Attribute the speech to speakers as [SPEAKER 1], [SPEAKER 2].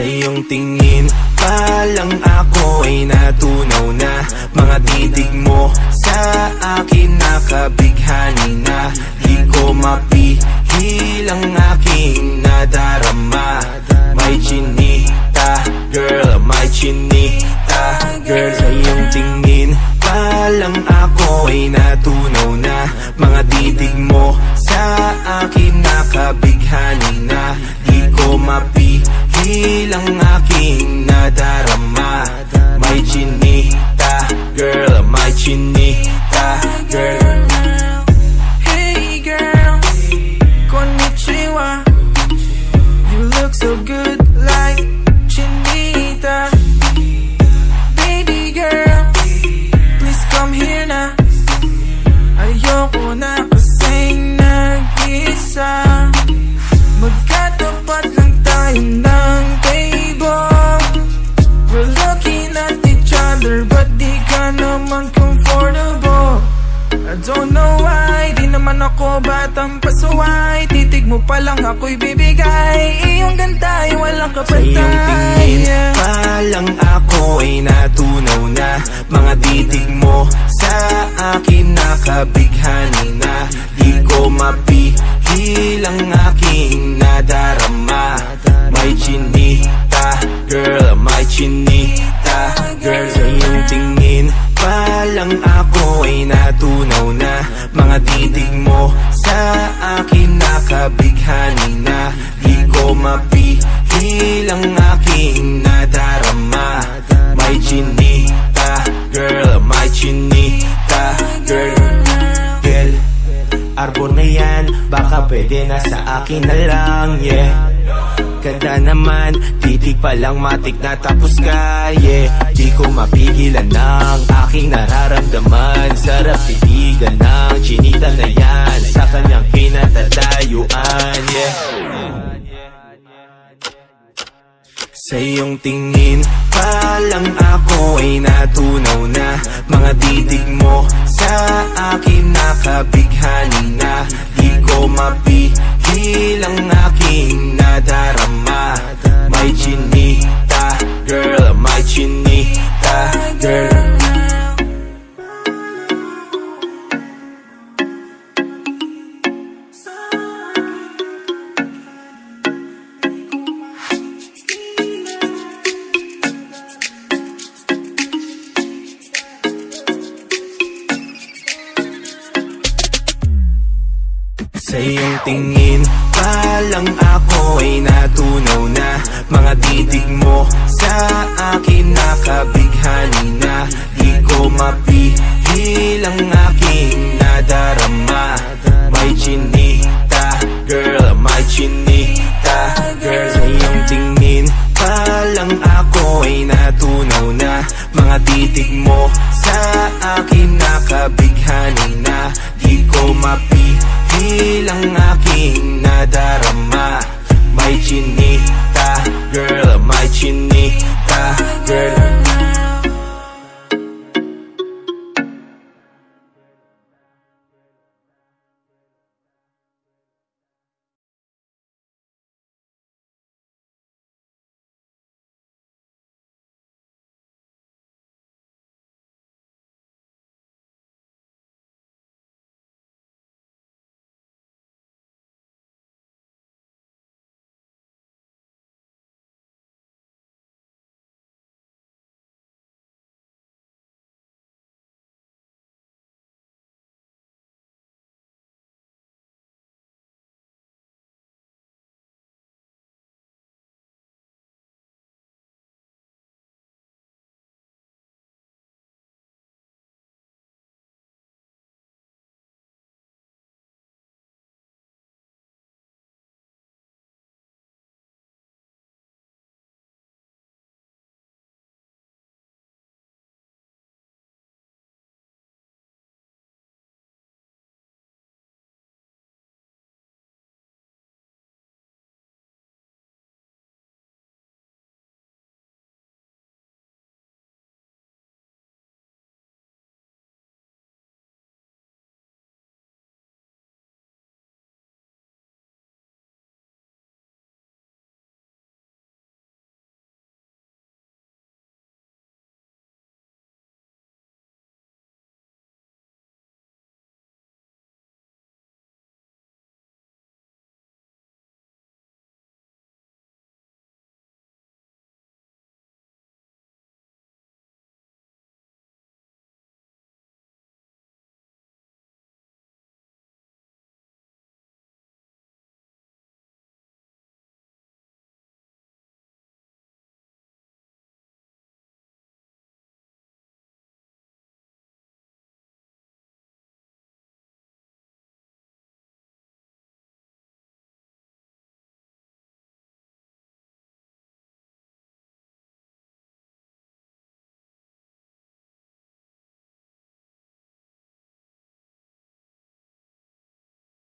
[SPEAKER 1] iyong tingin pa lang ako ay natunaw na. Mga titig mo sa akin nakabighani na. Di ko mapigil ang aking nadarama. May chinita, girl, may chinita, girl. Sa iyong tingin pa lang ako ay natunaw na. Mga titig mo sa akin nakabighani na. Di ko mapigil ang aking nadarama. May chinita, girl, may chinita, girl.
[SPEAKER 2] Hey girl, konnichiwa. You look so good like chinita. Baby girl, please come here na. Ayoko na kasing nag-isa. Magkatapat lang tayo ng table. We're looking at each other but di ka naman comfortable. I don't know why, di naman ako batang pasuway. Titig mo pa lang ako'y bibigay. Iyong ganda ay walang kapantay.
[SPEAKER 1] Sa iyong tingin pa lang ako ay natunaw na. Mga titig mo sa akin nakabighani na. Di ko mapigil ang aking nadarama. May chinita, girl, may chinita, girl. Sa iyong tingin pa lang ako ay natunaw na. Mga titig mo sa akin nakabighani na. Di ko mapigil ang aking nadarama. May chinita, girl, may chinita, girl. Girl, arbor na yan, baka pwede na sa akin na lang, yeah. Ganda naman, titig pa lang matik na tapos ka, yeah. Di ko mapigilan ng aking nararamdaman. Sarap titigan ng chinita na yan sa kanyang kinatatayuan, yeah. Sa iyong tingin pa lang ako ay natunaw na. Mga titig mo sa akin nakabighani na. Di ko mapigil ang aking nadarama. May chinita, girl, may chinita, girl. Sa iyong tingin pa lang ako ay natunaw na. Mga titig mo sa akin nakabighani na. Di ko mapigil ang aking nadarama. May chinita, girl, may chinita, girl. Sa iyong tingin pa lang ako ay natunaw na. Mga titig mo sa akin nakabighani na. Di ko mapigil ang aking nadarama.